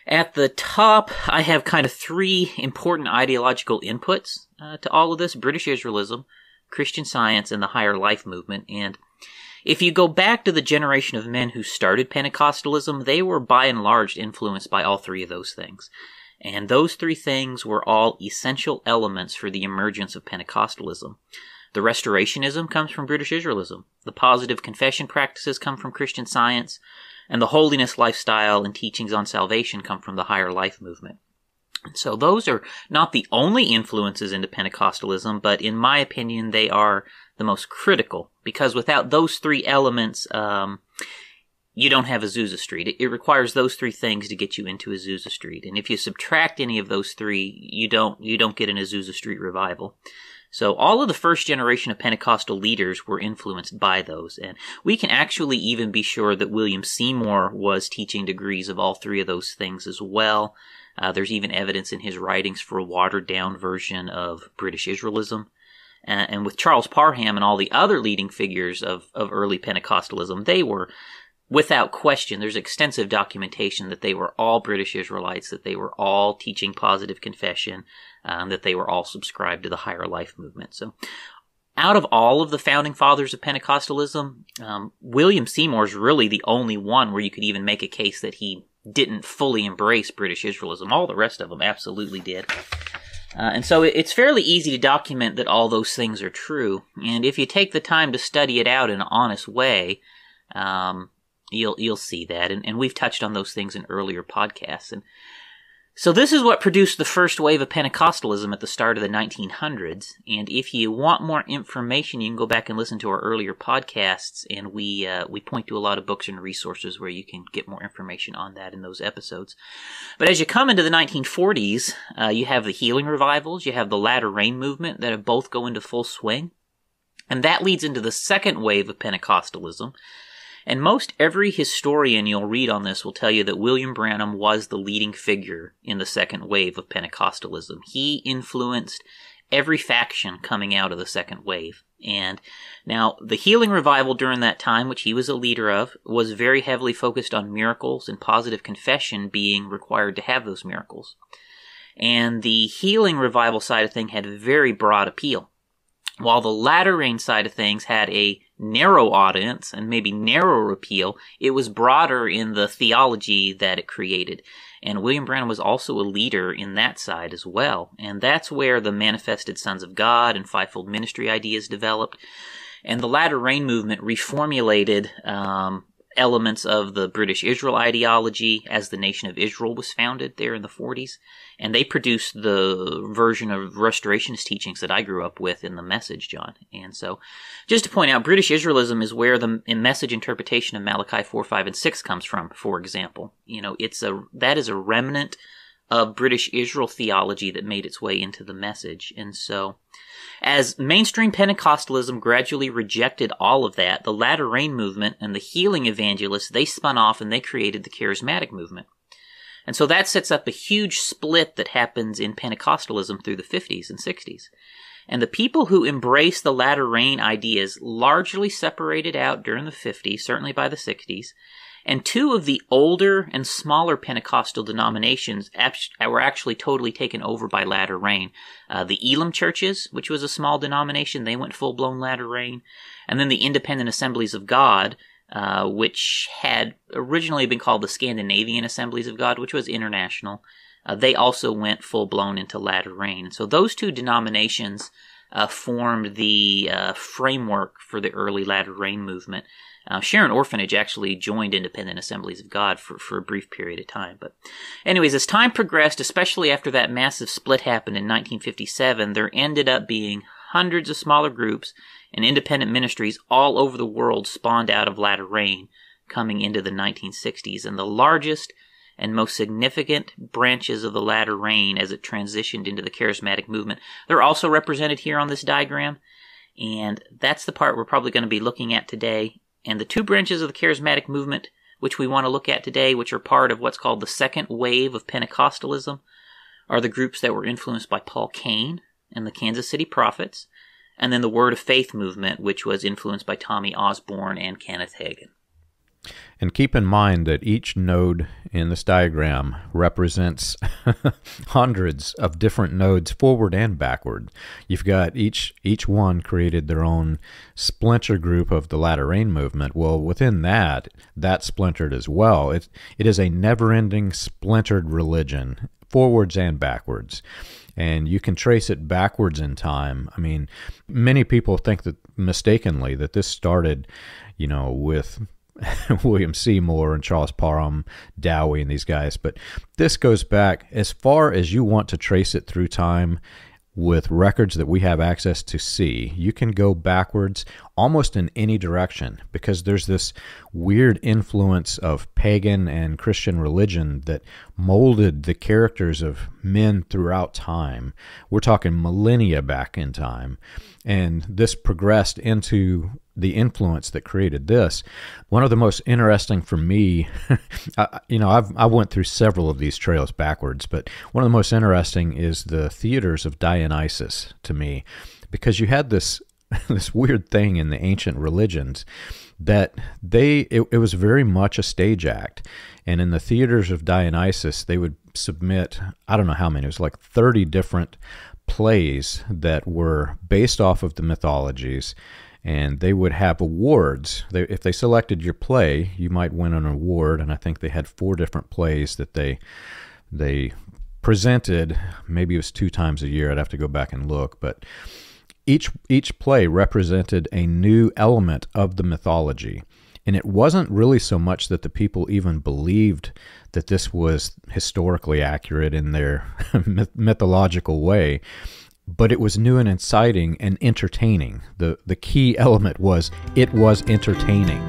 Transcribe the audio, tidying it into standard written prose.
At the top, I have kind of three important ideological inputs to all of this: British Israelism, Christian Science, and the Higher Life movement. And if you go back to the generation of men who started Pentecostalism, they were by and large influenced by all three of those things. And those three things were all essential elements for the emergence of Pentecostalism. The Restorationism comes from British Israelism. The positive confession practices come from Christian Science. And the holiness lifestyle and teachings on salvation come from the Higher Life movement. So those are not the only influences into Pentecostalism, but in my opinion, they are the most critical, because without those three elements, you don't have Azusa Street. It requires those three things to get you into Azusa Street. And if you subtract any of those three, you don't get an Azusa Street revival. So all of the first generation of Pentecostal leaders were influenced by those. And we can actually even be sure that William Seymour was teaching degrees of all three of those things as well. There's even evidence in his writings for a watered-down version of British Israelism. And with Charles Parham and all the other leading figures of early Pentecostalism, they were, without question, there's extensive documentation that they were all British Israelites, that they were all teaching positive confession, that they were all subscribed to the Higher Life movement. So out of all of the founding fathers of Pentecostalism, William Seymour is really the only one where you could even make a case that he didn't fully embrace British Israelism. All the rest of them absolutely did. And so it's fairly easy to document that all those things are true. And if you take the time to study it out in an honest way, you'll see that. And we've touched on those things in earlier podcasts. And so this is what produced the first wave of Pentecostalism at the start of the 1900s. And if you want more information, you can go back and listen to our earlier podcasts. And we point to a lot of books and resources where you can get more information on that in those episodes. But as you come into the 1940s, you have the healing revivals, you have the latter rain movement that have both go into full swing. And that leads into the second wave of Pentecostalism. And most every historian you'll read on this will tell you that William Branham was the leading figure in the second wave of Pentecostalism. He influenced every faction coming out of the second wave. And now the healing revival during that time, which he was a leader of, was very heavily focused on miracles and positive confession being required to have those miracles. And the healing revival side of things had a very broad appeal, while the latter rain side of things had a narrow audience and maybe narrower appeal. It was broader in the theology that it created. And William Branham was also a leader in that side as well. And that's where the manifested sons of God and fivefold ministry ideas developed. And the latter rain movement reformulated elements of the British Israel ideology as the nation of Israel was founded there in the 40s. And they produced the version of restorationist teachings that I grew up with in the Message, John. And so, just to point out, British Israelism is where the message interpretation of Malachi 4, 5, and 6 comes from, for example. You know, that is a remnant of British Israel theology that made its way into the Message. And so, as mainstream Pentecostalism gradually rejected all of that, the latter rain movement and the healing evangelists, they spun off and they created the charismatic movement. And so that sets up a huge split that happens in Pentecostalism through the 50s and 60s. And the people who embraced the latter rain ideas largely separated out during the 50s, certainly by the 60s. And two of the older and smaller Pentecostal denominations were actually totally taken over by latter rain. The Elam churches, which was a small denomination, they went full-blown latter rain. And then the Independent Assemblies of God, which had originally been called the Scandinavian Assemblies of God, which was international, they also went full-blown into latter rain. So those two denominations formed the framework for the early latter rain movement. Sharon Orphanage actually joined Independent Assemblies of God for a brief period of time. But anyways, as time progressed, especially after that massive split happened in 1957, there ended up being hundreds of smaller groups and independent ministries all over the world spawned out of latter rain coming into the 1960s. And the largest and most significant branches of the latter rain as it transitioned into the charismatic movement, they're also represented here on this diagram. And that's the part we're probably going to be looking at today. And the two branches of the charismatic movement, which we want to look at today, which are part of what's called the second wave of Pentecostalism, are the groups that were influenced by Paul Cain and the Kansas City Prophets, and then the Word of Faith movement, which was influenced by Tommy Osborne and Kenneth Hagin. And keep in mind that each node in this diagram represents hundreds of different nodes forward and backward. You've got each one created their own splinter group of the latter rain movement. Well, within that splintered as well. It is a never-ending splintered religion, forwards and backwards. And you can trace it backwards in time. I mean, many people think that mistakenly that this started, with William Seymour and Charles Parham, Dowie, and these guys. But this goes back as far as you want to trace it through time with records that we have access to see. You can go backwards almost in any direction because there's this weird influence of pagan and Christian religion that molded the characters of men throughout time. We're talking millennia back in time. And this progressed into the influence that created this. One of the most interesting for me, I went through several of these trails backwards, but one of the most interesting is the theaters of Dionysus to me, because you had this weird thing in the ancient religions that it was very much a stage act. And in the theaters of Dionysus, they would submit, I don't know how many, it was like 30 different plays that were based off of the mythologies, and they would have awards. If they selected your play, you might win an award, and I think they had 4 different plays that they presented. Maybe it was 2 times a year. I'd have to go back and look, but each play represented a new element of the mythology. And it wasn't really so much that the people even believed that this was historically accurate in their mythological way, but it was new and exciting and entertaining. The key element was it was entertaining.